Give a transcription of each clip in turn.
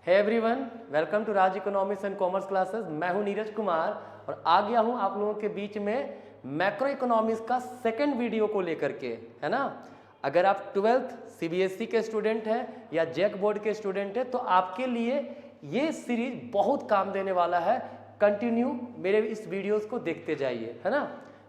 Hey everyone, welcome to Raj economics and commerce classes. मैं हूं नीरज कुमार और आ गया हूं आप लोगों के बीच में मैक्रो इकोनॉमिक्स का सेकंड वीडियो को लेकर के, है ना। अगर आप 12th सीबीएसई के स्टूडेंट हैं या जैक बोर्ड के स्टूडेंट हैं तो आपके लिए ये सीरीज बहुत काम देने वाला है। कंटिन्यू मेरे इस वीडियोस को देखते जाइए, है ना।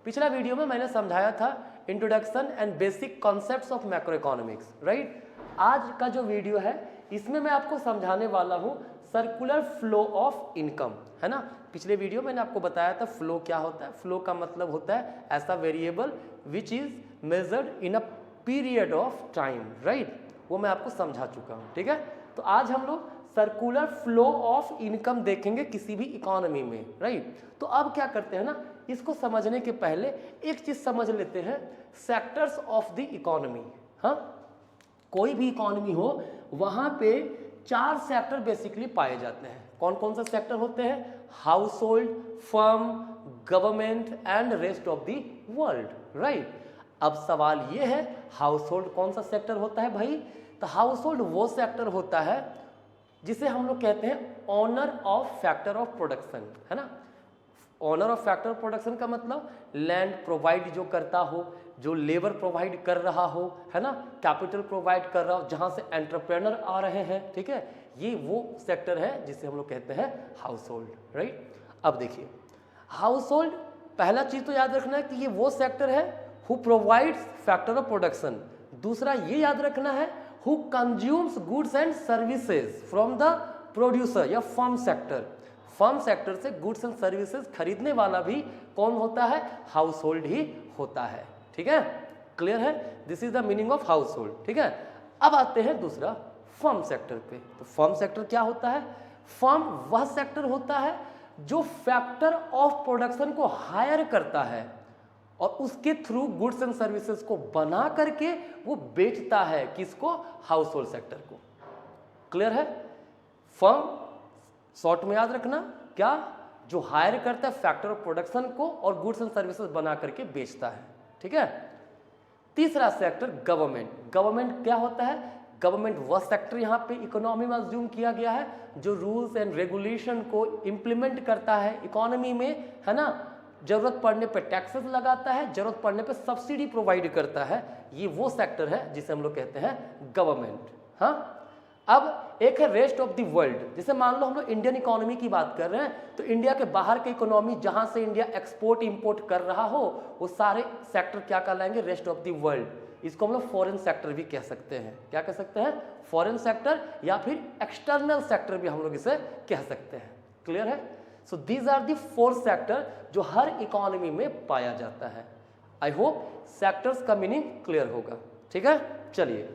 पिछला वीडियो में मैंने समझाया था introduction and basic concepts of macro economics, right. आज का जो वीडियो है इसमें मैं आपको समझाने वाला हूं सर्कुलर फ्लो ऑफ इनकम, है ना। पिछले वीडियो मैंने आपको बताया था फ्लो क्या होता है। फ्लो का मतलब होता है ऐसा variable which is measured in a period of time, right. वो मैं आपको समझा चुका हूं, ठीक है। तो आज हम लोग सर्कुलर फ्लो ऑफ इनकम देखेंगे किसी भी इकोनॉमी में, राइट। तो अब क्या करते हैं ना, इसको समझने के पहले एक चीज समझ लेते हैं, सेक्टर्स ऑफ द इकोनॉमी। हाँ, कोई भी इकोनॉमी हो वहां पे 4 सेक्टर बेसिकली पाए जाते हैं। कौन कौन से सेक्टर होते हैं? House hold, firm, government and rest of the world, right. अब सवाल ये है, हाउस होल्ड कौन सा सेक्टर होता है भाई? तो हाउस होल्ड वो सेक्टर होता है जिसे हम लोग कहते हैं owner of factor of production, है ना। Owner of factor of production का मतलब लैंड प्रोवाइड जो करता हो, जो लेबर प्रोवाइड कर रहा हो, है ना, कैपिटल प्रोवाइड कर रहा हो, जहां से एंटरप्रेनर आ रहे हैं, ठीक है। ये वो सेक्टर है जिसे हम लोग कहते हैं हाउस होल्ड, राइट। अब देखिए, हाउस होल्ड पहला चीज तो याद रखना है कि ये वो सेक्टर है who provides factor of production. दूसरा ये याद रखना है who consumes goods and services from the producer या फर्म सेक्टर। फर्म सेक्टर से गुड्स एंड सर्विसेज खरीदने वाला भी कौन होता है? हाउस होल्ड ही होता है, ठीक है। क्लियर है? This is the meaning of house hold, ठीक है। अब आते हैं दूसरा फर्म सेक्टर पे। तो फर्म सेक्टर क्या होता है? फर्म वह सेक्टर होता है जो फैक्टर ऑफ प्रोडक्शन को हायर करता है और उसके थ्रू गुड्स एंड सर्विसेज को बना करके वो बेचता है। किसको? हाउस होल्ड सेक्टर को। क्लियर है? फर्म शॉर्ट में याद रखना, क्या? जो हायर करता है फैक्टर ऑफ प्रोडक्शन को और गुड्स एंड सर्विसेज बना करके बेचता है, ठीक है। तीसरा सेक्टर गवर्नमेंट। गवर्नमेंट क्या होता है? गवर्नमेंट वह सेक्टर यहाँ पे इकोनॉमी में अज्यूम किया गया है जो रूल्स एंड रेगुलेशन को इंप्लीमेंट करता है इकोनॉमी में, है ना। जरूरत पड़ने पे टैक्सेस लगाता है, जरूरत पड़ने पे सब्सिडी प्रोवाइड करता है। ये वो सेक्टर है जिसे हम लोग कहते हैं गवर्नमेंट। हाँ, अब एक है रेस्ट ऑफ द वर्ल्ड। जैसे मान लो हम लोग इंडियन इकोनॉमी की बात कर रहे हैं तो इंडिया के बाहर के इकोनॉमी जहां से इंडिया एक्सपोर्ट इंपोर्ट कर रहा हो वो सारे सेक्टर क्या कहलाएंगे? Rest of the world. इसको हम लोग फॉरेन सेक्टर भी कह सकते हैं। क्या कह सकते हैं? फॉरेन सेक्टर या फिर एक्सटर्नल सेक्टर भी हम लोग इसे कह सकते हैं। क्लियर है? So these are the 4 sector जो हर इकोनॉमी में पाया जाता है। आई होप सेक्टर्स का मीनिंग क्लियर होगा, ठीक है। चलिए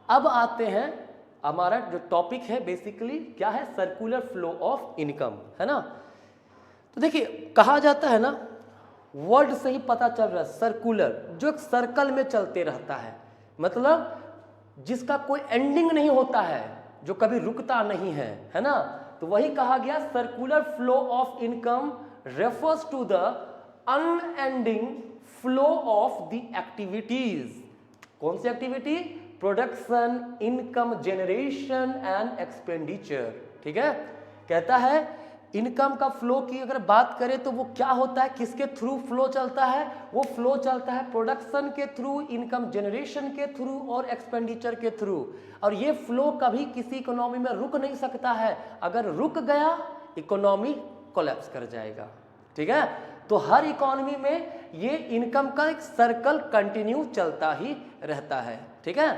अब आते हैं, हमारा जो टॉपिक है बेसिकली क्या है? सर्कुलर फ्लो ऑफ इनकम, है ना। तो देखिए, कहा जाता है ना, वर्ड से ही पता चल रहा है, सर्कुलर जो एक सर्कल में चलते रहता है, मतलब जिसका कोई एंडिंग नहीं होता है, जो कभी रुकता नहीं है ना। तो वही कहा गया circular flow of income refers to the unending flow of the activities. कौन सी activity? Production, income generation and expenditure, ठीक है। कहता है इनकम का फ्लो की अगर बात करें तो वो क्या होता है, किसके थ्रू फ्लो चलता है? वो फ्लो चलता है प्रोडक्शन के थ्रू, इनकम जनरेशन के थ्रू और एक्सपेंडिचर के थ्रू। और ये फ्लो कभी किसी इकोनॉमी में रुक नहीं सकता है। अगर रुक गया इकोनॉमी कोलैप्स कर जाएगा, ठीक है। तो हर इकोनॉमी में ये इनकम का एक सर्कल कंटिन्यू चलता ही रहता है, ठीक है।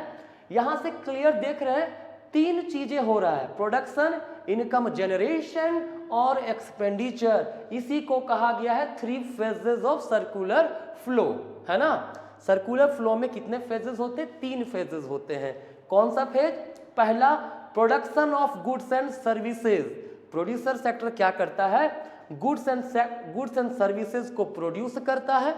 यहां से क्लियर देख रहे हैं 3 चीजें हो रहा है, प्रोडक्शन, इनकम जनरेशन और एक्सपेंडिचर। इसी को कहा गया है 3 फेजेस ऑफ सर्कुलर फ्लो, है ना। सर्कुलर फ्लो में कितने फेजेस होते हैं? 3 फेजेस होते हैं। कौन सा फेज? पहला, production of goods and services. Producer sector क्या करता है? गुड्स एंड सर्विसेज को प्रोड्यूस करता है।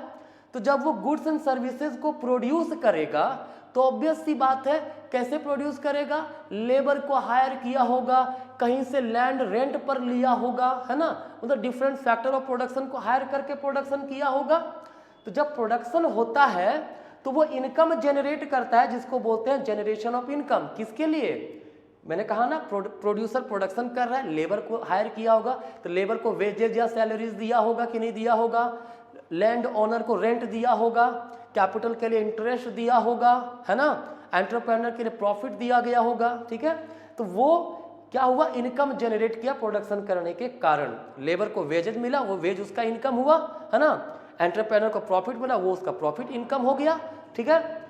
तो जब वो गुड्स एंड सर्विसेज को प्रोड्यूस करेगा तो ऑब्वियस सी बात है, कैसे प्रोड्यूस करेगा? लेबर को हायर किया होगा, कहीं से लैंड रेंट पर लिया होगा, है ना। मतलब डिफरेंट फैक्टर ऑफ प्रोडक्शन को हायर करके प्रोडक्शन किया होगा। तो जब प्रोडक्शन होता है तो वो इनकम जनरेट करता है जिसको बोलते हैं जनरेशन ऑफ इनकम। किसके लिए? मैंने कहा ना प्रोड्यूसर प्रोडक्शन कर रहा है, लेबर को हायर किया होगा तो लेबर को वेजेज या सैलरीज दिया होगा कि नहीं दिया होगा, लैंड ओनर को रेंट दिया होगा, कैपिटल के लिए इंटरेस्ट दिया होगा, है ना, एंटरप्रेन्योर के लिए प्रॉफिट दिया गया होगा, ठीक है। तो वो क्या हुआ, इनकम जनरेट किया प्रोडक्शन करने के कारण, लेबर को वेजेज मिला, वो वेज उसका इनकम हुआ, है ना, एंटरप्रेन्योर को प्रॉफिट मिला, वो उसका प्रॉफिट इनकम हो गया, ठीक है।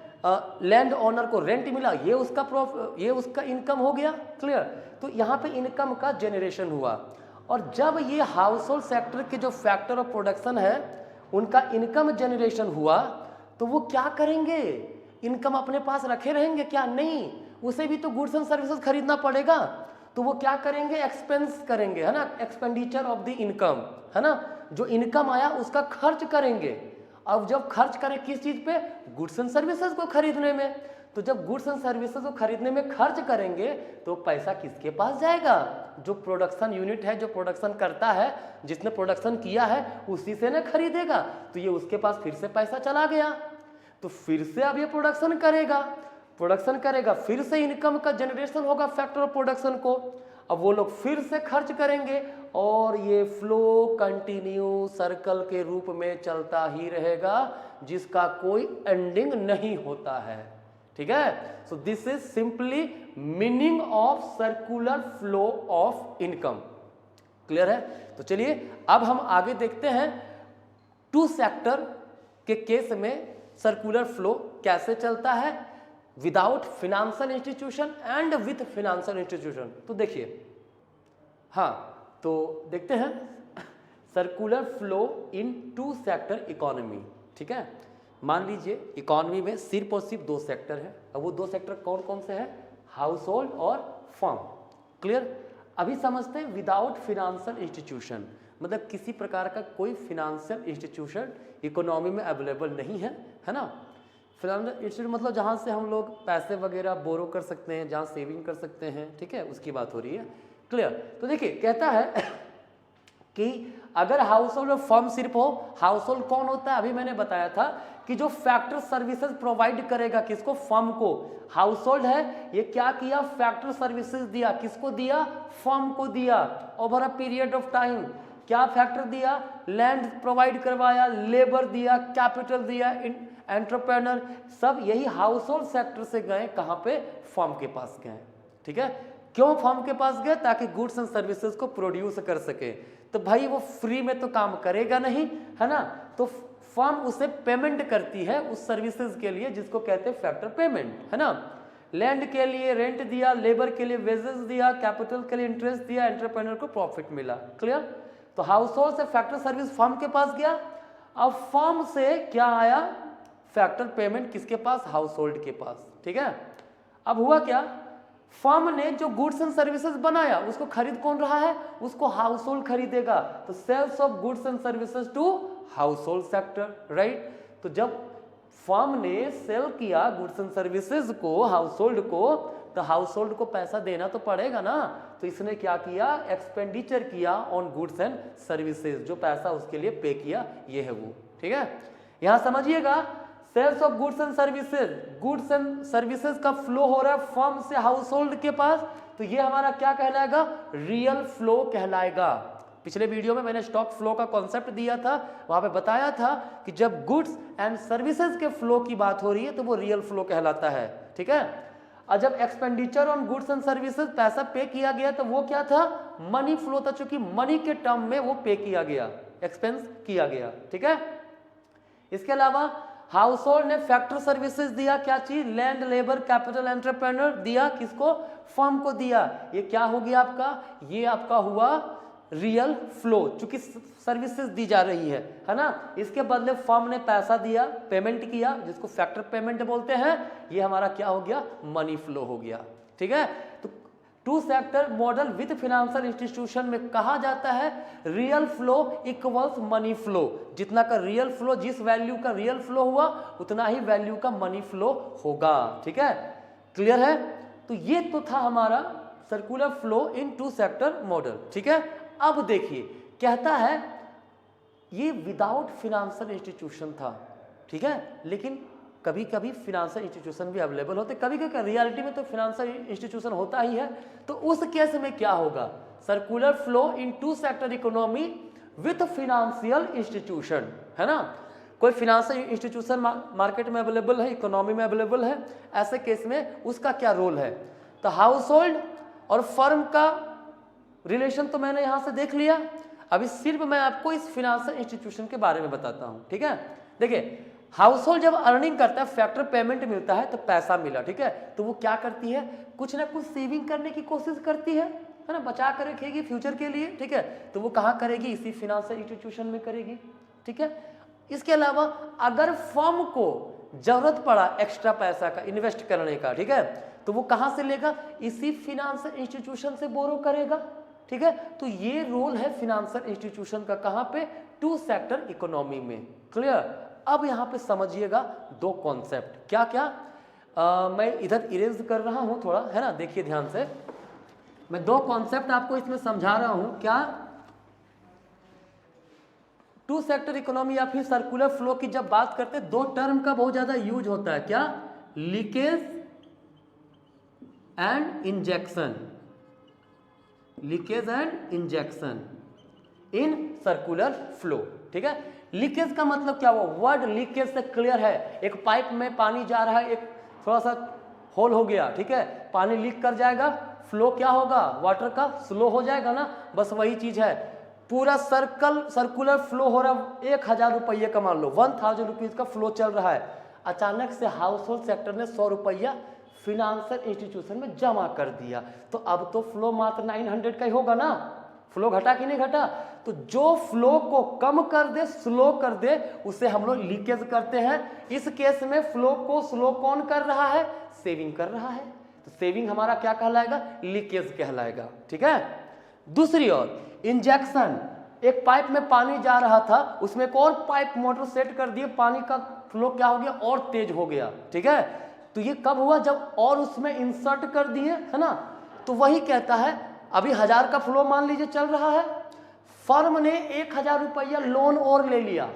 लैंड ओनर को रेंट मिला, ये उसका इनकम हो गया, क्लियर। तो यहाँ पे इनकम का जनरेशन हुआ। और जब ये हाउस होल्ड सेक्टर के जो फैक्टर ऑफ प्रोडक्शन है उनका इनकम जनरेशन हुआ तो वो क्या करेंगे, इनकम अपने पास रखे रहेंगे क्या, नहीं, उसे भी तो गुड्स एंड सर्विसेज खरीदना पड़ेगा। तो वो क्या करेंगे, एक्सपेंस करेंगे, है ना, एक्सपेंडिचर ऑफ द इनकम, है ना, जो इनकम आया उसका खर्च करेंगे। अब जब खर्च करें किस चीज पे, गुड्स एंड सर्विसेज को खरीदने में, तो जब गुड्स एंड सर्विसेज को खरीदने में खर्च करेंगे तो पैसा किसके पास जाएगा, जो प्रोडक्शन यूनिट है, जो प्रोडक्शन करता है, जिसने प्रोडक्शन किया है उसी से ना खरीदेगा, तो ये उसके पास फिर से पैसा चला गया, तो फिर से अब ये प्रोडक्शन करेगा, फिर से इनकम का जनरेशन होगा फैक्टर ऑफ प्रोडक्शन को, अब वो लोग फिर से खर्च करेंगे और ये फ्लो कंटिन्यू सर्कल के रूप में चलता ही रहेगा जिसका कोई एंडिंग नहीं होता है, ठीक है। So this is simply meaning of circular flow of income, clear है। तो चलिए अब हम आगे देखते हैं टू सेक्टर के केस में सर्कुलर फ्लो कैसे चलता है, without financial institution and with financial institution. तो देखिए, हाँ, तो देखते हैं circular flow in two sector economy, ठीक है। मान लीजिए इकोनॉमी में सिर्फ और सिर्फ दो सेक्टर है, अब वो दो सेक्टर कौन कौन से हैं, हाउस होल्ड और फर्म, क्लियर। अभी समझते हैं विदाउट फिनेंशियल इंस्टीट्यूशन, मतलब किसी प्रकार का कोई फिनेंशियल इंस्टीट्यूशन इकोनॉमी में अवेलेबल नहीं है, है ना। फिनेंशियल इंस्टीट्यूट मतलब जहाँ से हम लोग पैसे वगैरह बोरो कर सकते हैं, जहाँ सेविंग कर सकते हैं, ठीक है, उसकी बात हो रही है, क्लियर। तो देखिए कहता है कि अगर हाउस होल्ड और फर्म सिर्फ हो, हाउस होल्ड कौन होता है, अभी मैंने बताया था कि जो फैक्टर सर्विसेज प्रोवाइड करेगा, किसको, फर्म को। हाउस होल्ड है, ये क्या किया, फैक्टर सर्विसेज दिया, किसको दिया, फर्म को दिया, over a period of time. क्या फैक्टर दिया, लैंड प्रोवाइड करवाया, लेबर दिया, कैपिटल दिया, एंटरप्रेन्योर, सब यही हाउस होल्ड सेक्टर से गए कहाँ पे, फर्म के पास गए, ठीक है। क्यों फर्म के पास गए, ताकि गुड्स एंड सर्विसेज को प्रोड्यूस कर सके। तो भाई वो फ्री में तो काम करेगा नहीं, है ना, तो फर्म उसे पेमेंट करती है उस सर्विसेज के लिए जिसको कहते हैं फैक्टर पेमेंट, है ना। लैंड के लिए रेंट दिया, लेबर के लिए वेजेस दिया, कैपिटल के लिए इंटरेस्ट दिया, एंटरप्रेन्योर को प्रॉफिट मिला, क्लियर। तो हाउस होल्ड से फैक्टर सर्विस फर्म के पास गया, अब फर्म से क्या आया, फैक्टर पेमेंट किसके पास, हाउस होल्ड के पास, ठीक है। अब हुआ क्या, फर्म ने जो गुड्स एंड सर्विसेज बनाया उसको खरीद कौन रहा है, उसको हाउस होल्ड खरीदेगा, तो sales of goods and services to household sector, right. तो जब फर्म ने सेल किया गुड्स एंड सर्विसेज को हाउस होल्ड को, तो हाउस होल्ड को पैसा देना तो पड़ेगा ना, तो इसने क्या किया, एक्सपेंडिचर किया ऑन गुड्स एंड सर्विसेज, जो पैसा उसके लिए पे किया, ये है वो, ठीक है। यहां समझिएगा, sales of goods and services, goods and services का फ्लो हो रहा है फर्म से हाउस होल्ड के पास, तो ये हमारा क्या कहलाएगा, रियल फ्लो कहलाएगा। पिछले वीडियो में मैंने स्टॉक फ्लो का कॉन्सेप्ट दिया था, वहां पे बताया था कि जब गुड्स एंड सर्विसेज के फ्लो की बात हो रही है तो वो रियल फ्लो कहलाता है, ठीक है। और जब expenditure on goods and services, पैसा पे किया गया, तो वो क्या था, मनी फ्लो था, चूंकि मनी के टर्म में वो पे किया गया, एक्सपेंस किया गया, ठीक है। इसके अलावा हाउस होल्ड ने फैक्टर सर्विसेज दिया, क्या चीज, लैंड, लेबर, कैपिटल, एंटरप्रेन्योर दिया, किसको, फर्म को दिया। ये क्या हो गया आपका, ये आपका हुआ रियल फ्लो, चूंकि सर्विसेज दी जा रही है ना। इसके बदले फर्म ने पैसा दिया, पेमेंट किया, जिसको फैक्टर पेमेंट बोलते हैं, ये हमारा क्या हो गया, मनी फ्लो हो गया, ठीक है। तो two sector model with financial institution में कहा जाता है real flow equals money flow, जितना का रियल फ्लो, जिस वैल्यू का रियल फ्लो हुआ उतना ही वैल्यू का मनी फ्लो होगा, ठीक है, क्लियर है। तो ये तो था हमारा circular flow in two sector model, ठीक है। अब देखिए कहता है ये विदाउट फाइनेंशियल इंस्टीट्यूशन था, ठीक है, लेकिन कभी कभी फिनेंशियल इंस्टीट्यूशन भी अवेलेबल होते, कभी कभी रियलिटी में तो फिनेंशियल इंस्टीट्यूशन होता ही है। तो उस केस में क्या होगा, circular flow in two sector economy with financial institution, है ना। कोई फिनेंशियल इंस्टीट्यूशन मार्केट में अवेलेबल है, इकोनॉमी में अवेलेबल है, ऐसे केस में उसका क्या रोल है। तो हाउस होल्ड और फर्म का रिलेशन तो मैंने यहां से देख लिया। अभी सिर्फ मैं आपको इस फिनेंशियल इंस्टीट्यूशन के बारे में बताता हूं, ठीक है। देखिए हाउस होल्ड जब अर्निंग करता है, फैक्टर पेमेंट मिलता है तो पैसा मिला, ठीक है, तो वो क्या करती है, कुछ ना कुछ सेविंग करने की कोशिश करती है ना, बचा कर रखेगी फ्यूचर के लिए, ठीक है। तो वो कहाँ करेगी, इसी फिनेंशियल इंस्टीट्यूशन में करेगी, ठीक है। इसके अलावा अगर फर्म को जरूरत पड़ा एक्स्ट्रा पैसा का इन्वेस्ट करने का, ठीक है, तो वो कहाँ से लेगा, इसी फिनेंशियल इंस्टीट्यूशन से बोरो करेगा, ठीक है। तो ये रोल है फिनेंशियल इंस्टीट्यूशन का, कहाँ पे, टू सेक्टर इकोनॉमी में। क्लियर। अब यहाँ पे समझिएगा दो कॉन्सेप्ट, क्या क्या मैं इधर इरेज कर रहा हूँ थोड़ा, है ना, देखिए ध्यान से। मैं दो कॉन्सेप्ट आपको इसमें समझा रहा हूँ, क्या, टू सेक्टर इकोनॉमी या फिर सर्कुलर फ्लो की जब बात करते हैं, दो टर्म का बहुत ज्यादा यूज होता है, क्या, leakage and injection, leakage and injection in circular flow, ठीक है। लीकेज का मतलब क्या हुआ, वर्ड लीकेज से क्लियर है, एक पाइप में पानी जा रहा है, एक थोड़ा सा होल हो गया, ठीक है, पानी लीक कर जाएगा, फ्लो क्या होगा, वाटर का स्लो हो जाएगा ना, बस वही चीज है। पूरा सर्कुलर फ्लो हो रहा, 1000 रुपये का मान लो, 1000 रुपीज का फ्लो चल रहा है, अचानक से हाउस होल्ड सेक्टर ने 100 रुपया फिनेंशियल इंस्टीट्यूशन में जमा कर दिया, तो अब तो फ्लो मात्र 900 का ही होगा ना, फ्लो घटा कि नहीं घटा। तो जो फ्लो को कम कर दे, स्लो कर दे, उसे हम लोग लीकेज करते हैं। इस केस में फ्लो को स्लो कौन कर रहा है, सेविंग कर रहा है, तो सेविंग हमारा क्या कहलाएगा, लीकेज कहलाएगा, ठीक है। दूसरी ओर इंजेक्शन, एक पाइप में पानी जा रहा था, उसमें एक और पाइप मोटर सेट कर दिए, पानी का फ्लो क्या हो गया, और तेज हो गया, ठीक है। तो ये कब हुआ, जब और उसमें इंसर्ट कर दिए, है ना। तो वही कहता है, अभी 1000 का फ्लो मान लीजिए चल रहा है, फर्म ने 1000 रुपया लोन और ले लिया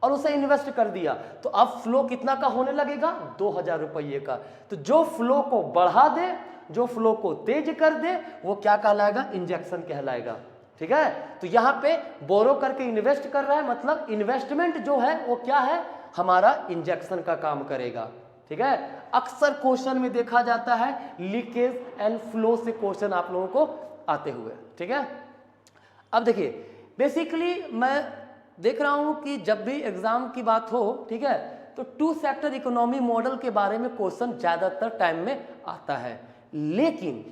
और उसे इन्वेस्ट कर दिया, तो अब फ्लो कितना का होने लगेगा, 2000 रुपये का। तो जो फ्लो को बढ़ा दे, जो फ्लो को तेज कर दे, वो क्या कहलाएगा, इंजेक्शन कहलाएगा, ठीक है। तो यहाँ पे बोरो करके इन्वेस्ट कर रहा है, मतलब इन्वेस्टमेंट जो है वो क्या है, हमारा इंजेक्शन का काम करेगा, ठीक है। अक्सर क्वेश्चन में देखा जाता है लीकेज एंड फ्लो से क्वेश्चन आप लोगों को आते हुए, ठीक है। अब देखिए बेसिकली मैं देख रहा हूं कि जब भी एग्जाम की बात हो, ठीक है, तो टू सेक्टर इकोनॉमी मॉडल के बारे में क्वेश्चन ज्यादातर टाइम में आता है, लेकिन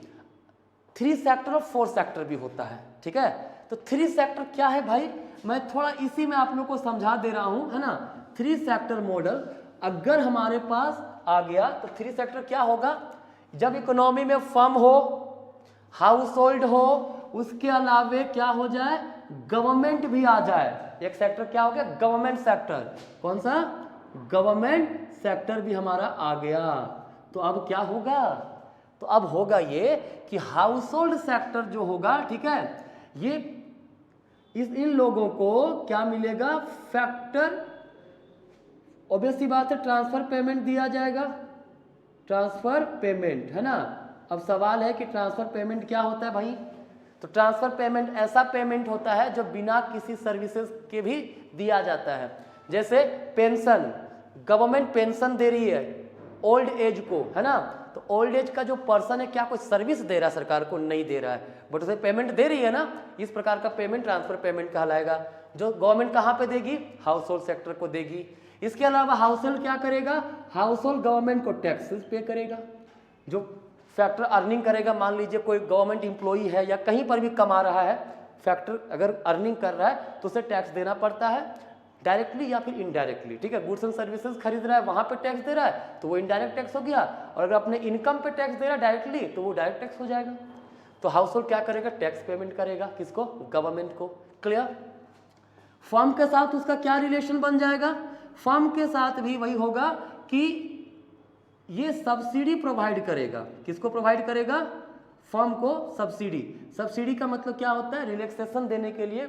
3 सेक्टर और 4 सेक्टर भी होता है, ठीक है। तो 3 सेक्टर क्या है भाई, मैं थोड़ा इसी में आप लोग को समझा दे रहा हूं, है ना। 3 सेक्टर मॉडल अगर हमारे पास आ गया तो 3 सेक्टर क्या होगा, जब इकोनॉमी में फर्म हो, हाउस होल्ड हो, उसके अलावे क्या हो जाए, गवर्नमेंट भी आ जाए, एक सेक्टर क्या हो गया, गवर्नमेंट सेक्टर, कौन सा, गवर्नमेंट सेक्टर भी हमारा आ गया। तो अब क्या होगा, तो अब होगा ये कि हाउस होल्ड सेक्टर जो होगा, ठीक है, ये इन लोगों को क्या मिलेगा, फैक्टर, ऑब्वियसली बात है, ट्रांसफर पेमेंट दिया जाएगा, ट्रांसफर पेमेंट, है ना। अब सवाल है कि ट्रांसफर पेमेंट क्या होता है भाई, तो ट्रांसफर पेमेंट ऐसा पेमेंट होता है जो बिना किसी सर्विसेज के भी दिया जाता है। जैसे पेंशन, गवर्नमेंट पेंशन दे रही है ओल्ड एज को, है ना, तो ओल्ड एज का जो पर्सन है क्या कोई सर्विस दे रहा है सरकार को, नहीं दे रहा है, बट उसे पेमेंट दे रही है ना, इस प्रकार का पेमेंट ट्रांसफर पेमेंट कहलाएगा, जो गवर्नमेंट कहाँ पे देगी, हाउस होल्ड सेक्टर को देगी। इसके अलावा हाउस होल्ड क्या करेगा, हाउस होल्ड गवर्नमेंट को टैक्सेस पे करेगा, जो फैक्टर अर्निंग करेगा, मान लीजिए कोई गवर्नमेंट एम्प्लॉई है या कहीं पर भी कमा रहा है, फैक्टर अगर अर्निंग कर रहा है तो उसे टैक्स देना पड़ता है, डायरेक्टली या फिर इनडायरेक्टली, ठीक है। गुड्स एंड सर्विसेज खरीद रहा है, वहां पे टैक्स दे रहा है तो वो इनडायरेक्ट टैक्स हो गया, और अगर अपने इनकम पे टैक्स दे रहा है डायरेक्टली तो वो डायरेक्ट टैक्स हो जाएगा। तो हाउस होल्ड क्या करेगा, टैक्स पेमेंट करेगा, किसको, गवर्नमेंट को। क्लियर। फर्म के साथ उसका क्या रिलेशन बन जाएगा, फर्म के साथ भी वही होगा कि ये सब्सिडी प्रोवाइड करेगा, किसको प्रोवाइड करेगा, फर्म को सब्सिडी। सब्सिडी का मतलब क्या होता है, रिलैक्सेशन देने के लिए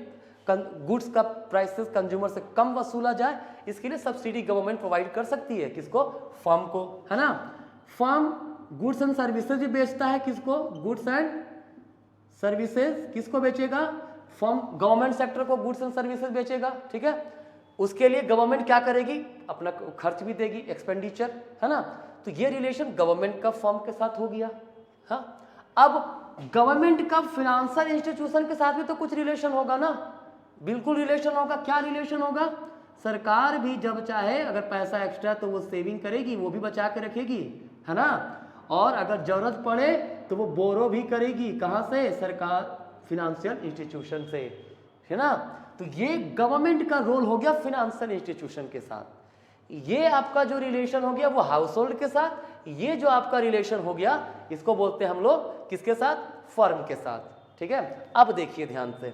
गुड्स का प्राइसेस कंज्यूमर से कम वसूला जाए, इसके लिए सब्सिडी गवर्नमेंट प्रोवाइड कर सकती है। किसको? फर्म को, है ना। फर्म गुड्स एंड सर्विसेज भी बेचता है। किसको? गुड्स एंड सर्विसेज किसको बेचेगा? फर्म गवर्नमेंट सेक्टर को गुड्स एंड सर्विसेज बेचेगा, ठीक है। उसके लिए गवर्नमेंट क्या करेगी? अपना खर्च भी देगी, एक्सपेंडिचर, है ना। तो ये रिलेशन गवर्नमेंट का फर्म के साथ हो गया। हाँ, अब गवर्नमेंट का फिनेंशियल इंस्टीट्यूशन के साथ भी तो कुछ रिलेशन होगा ना, बिल्कुल रिलेशन होगा। क्या रिलेशन होगा? सरकार भी जब चाहे अगर पैसा एक्स्ट्रा तो वो सेविंग करेगी, वो भी बचा के रखेगी, है ना। और अगर जरूरत पड़े तो वो बोरो भी करेगी। कहाँ से? सरकार, फिनेंशियल इंस्टीट्यूशन से, है ना। तो ये गवर्नमेंट का रोल हो गया फिनेंशियल इंस्टीट्यूशन के साथ। ये आपका जो रिलेशन हो गया वो हाउस होल्ड के साथ। ये जो आपका रिलेशन हो गया इसको बोलते हैं हम लोग किसके साथ? फर्म के साथ, ठीक है। अब देखिए ध्यान से,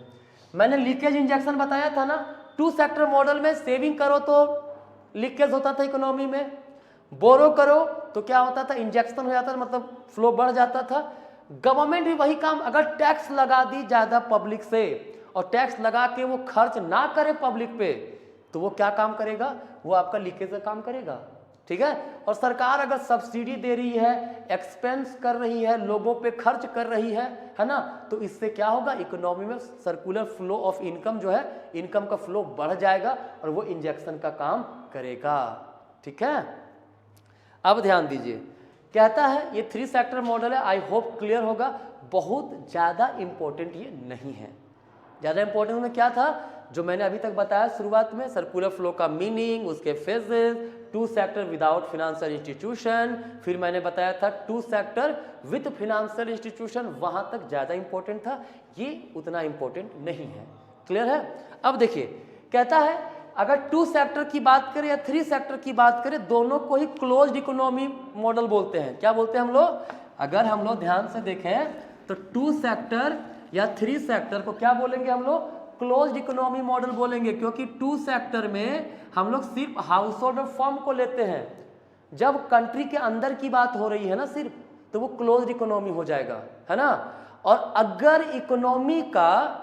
मैंने लीकेज इंजेक्शन बताया था ना। 2 सेक्टर मॉडल में सेविंग करो तो लीकेज होता था इकोनॉमी में, बोरो करो तो क्या होता था? इंजेक्शन हो जाता था, मतलब फ्लो बढ़ जाता था। गवर्नमेंट भी वही काम, अगर टैक्स लगा दी ज्यादा पब्लिक से और टैक्स लगा के वो खर्च ना करे पब्लिक पे, तो वो क्या काम करेगा? वो आपका लीकेज का काम करेगा, ठीक है। और सरकार अगर सब्सिडी दे रही है, एक्सपेंस कर रही है, लोगों पे खर्च कर रही है ना, तो इससे क्या होगा? इकोनॉमी में सर्कुलर फ्लो ऑफ इनकम जो है, इनकम का फ्लो बढ़ जाएगा और वो इंजेक्शन का काम करेगा, ठीक है। अब ध्यान दीजिए, कहता है ये 3 सेक्टर मॉडल है। आई होप क्लियर होगा। बहुत ज़्यादा इंपॉर्टेंट ये नहीं है। ज़्यादा इंपॉर्टेंट में क्या था जो मैंने अभी तक बताया शुरुआत में? सर्कुलर फ्लो का मीनिंग, उसके phases, 2 sector without financial institution, फिर मैंने बताया था 2 सेक्टर विद फिनेंशियल इंस्टीट्यूशन, वहाँ तक ज़्यादा इंपॉर्टेंट था। ये उतना इंपॉर्टेंट नहीं है। क्लियर है? अब देखिए, कहता है अगर 2 सेक्टर की बात करें या 3 सेक्टर की बात करें, दोनों को ही क्लोज्ड इकोनॉमी मॉडल बोलते हैं। क्या बोलते हैं हम लोग? अगर हम लोग ध्यान से देखें तो 2 सेक्टर या 3 सेक्टर को क्या बोलेंगे हम लोग? क्लोज्ड इकोनॉमी मॉडल बोलेंगे, क्योंकि 2 सेक्टर में हम लोग सिर्फ हाउस होल्ड और फर्म को लेते हैं। जब कंट्री के अंदर की बात हो रही है ना सिर्फ, तो वो क्लोज्ड इकोनॉमी हो जाएगा, है ना। और अगर इकोनॉमी का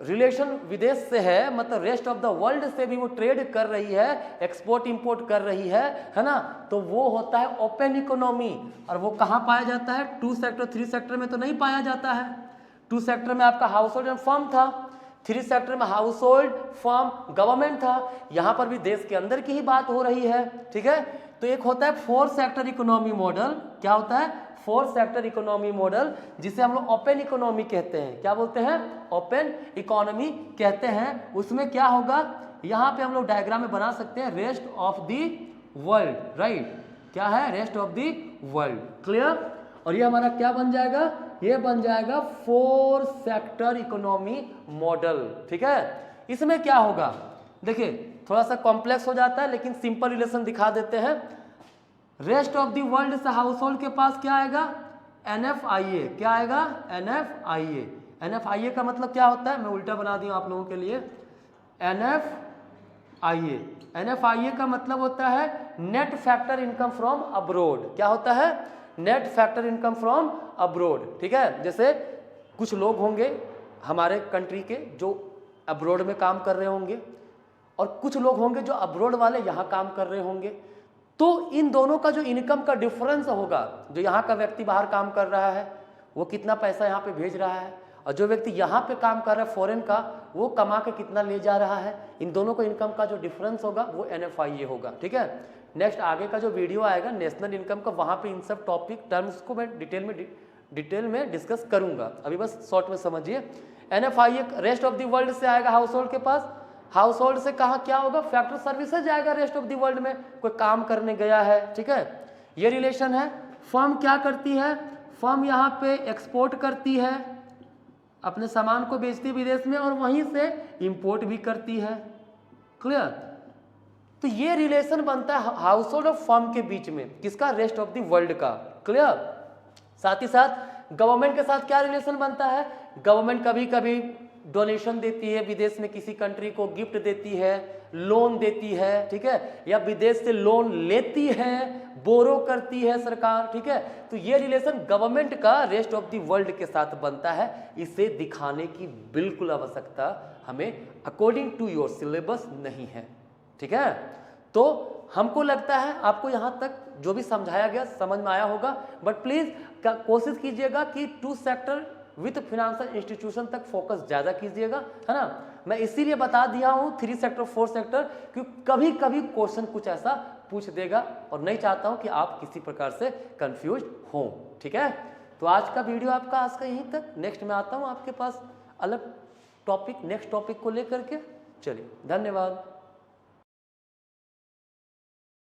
रिलेशन विदेश से है, मतलब रेस्ट ऑफ द वर्ल्ड से भी वो ट्रेड कर रही है, एक्सपोर्ट इंपोर्ट कर रही है ना, तो वो होता है ओपन इकोनॉमी। और वो कहाँ पाया जाता है? 2 सेक्टर 3 सेक्टर में तो नहीं पाया जाता है। 2 सेक्टर में आपका हाउस होल्ड एंड फर्म था, 3 सेक्टर में हाउस होल्ड, फर्म, गवर्नमेंट था। यहाँ पर भी देश के अंदर की ही बात हो रही है, ठीक है। तो एक होता है 4 सेक्टर इकोनॉमी मॉडल। क्या होता है? 4 सेक्टर इकोनॉमी मॉडल, जिसे हम लोग ओपन इकोनॉमी कहते हैं। क्या बोलते हैं? ओपन इकोनॉमी कहते हैं। उसमें क्या होगा? यहाँ पे हम लोग डायग्राम में बना सकते हैं, rest of the world, right. क्या है? Rest of the world. Clear? और ये हमारा क्या बन जाएगा? ये बन जाएगा 4 सेक्टर इकोनॉमी मॉडल, ठीक है। इसमें क्या होगा? देखिए थोड़ा सा कॉम्प्लेक्स हो जाता है, लेकिन सिंपल रिलेशन दिखा देते हैं। रेस्ट ऑफ द वर्ल्ड से हाउस होल्ड के पास क्या आएगा? NFIA। क्या आएगा? NFIA। NFIA का मतलब क्या होता है? मैं उल्टा बना दिया आप लोगों के लिए। NFIA का मतलब होता है net factor income from abroad. क्या होता है? Net factor income from abroad, ठीक है। जैसे कुछ लोग होंगे हमारे कंट्री के जो अब्रोड में काम कर रहे होंगे, और कुछ लोग होंगे जो अब्रोड वाले यहाँ काम कर रहे होंगे। तो इन दोनों का जो इनकम का डिफरेंस होगा, जो यहाँ का व्यक्ति बाहर काम कर रहा है वो कितना पैसा यहाँ पे भेज रहा है, और जो व्यक्ति यहाँ पे काम कर रहा है फॉरेन का, वो कमा के कितना ले जा रहा है, इन दोनों को इनकम का जो डिफरेंस होगा वो NFIA होगा, ठीक है। नेक्स्ट आगे का जो वीडियो आएगा नेशनल इनकम का, वहाँ पे इन सब टॉपिक टर्म्स को मैं डिटेल में डिस्कस करूंगा। अभी बस शॉर्ट में समझिए। NFIA rest of the world से आएगा हाउस होल्ड के पास। हाउस होल्ड से कहाँ क्या होगा? फैक्टर सर्विसेज आएगा रेस्ट ऑफ द वर्ल्ड में, कोई काम करने गया है, ठीक है। ये रिलेशन है। फर्म क्या करती है? फर्म यहाँ पे एक्सपोर्ट करती है, अपने सामान को बेचती है विदेश में, और वहीं से इंपोर्ट भी करती है। क्लियर? तो ये रिलेशन बनता है हाउस होल्ड और फर्म के बीच में, किसका? रेस्ट ऑफ द वर्ल्ड का। क्लियर? साथ ही साथ गवर्नमेंट के साथ क्या रिलेशन बनता है? गवर्नमेंट कभी कभी डोनेशन देती है, विदेश में किसी कंट्री को गिफ्ट देती है, लोन देती है, ठीक है, या विदेश से लोन लेती है, बोरो करती है सरकार, ठीक है, तो ये रिलेशन गवर्नमेंट का रेस्ट ऑफ द वर्ल्ड के साथ बनता है। इसे दिखाने की बिल्कुल आवश्यकता हमें अकॉर्डिंग टू योर सिलेबस नहीं है, ठीक है। तो हमको लगता है आपको यहाँ तक जो भी समझाया गया समझ में आया होगा, बट प्लीज कोशिश कीजिएगा कि 2 सेक्टर विथ फाइनेंशियल इंस्टीट्यूशन तक फोकस ज़्यादा कीजिएगा, है ना। मैं इसीलिए बता दिया हूँ 3 सेक्टर 4 सेक्टर, क्योंकि कभी कभी क्वेश्चन कुछ ऐसा पूछ देगा और नहीं चाहता हूँ कि आप किसी प्रकार से कंफ्यूज हों, ठीक है। तो आज का वीडियो आपका आज का यहीं तक। नेक्स्ट में आता हूँ आपके पास अलग टॉपिक, नेक्स्ट टॉपिक को लेकर के। चलिए, धन्यवाद।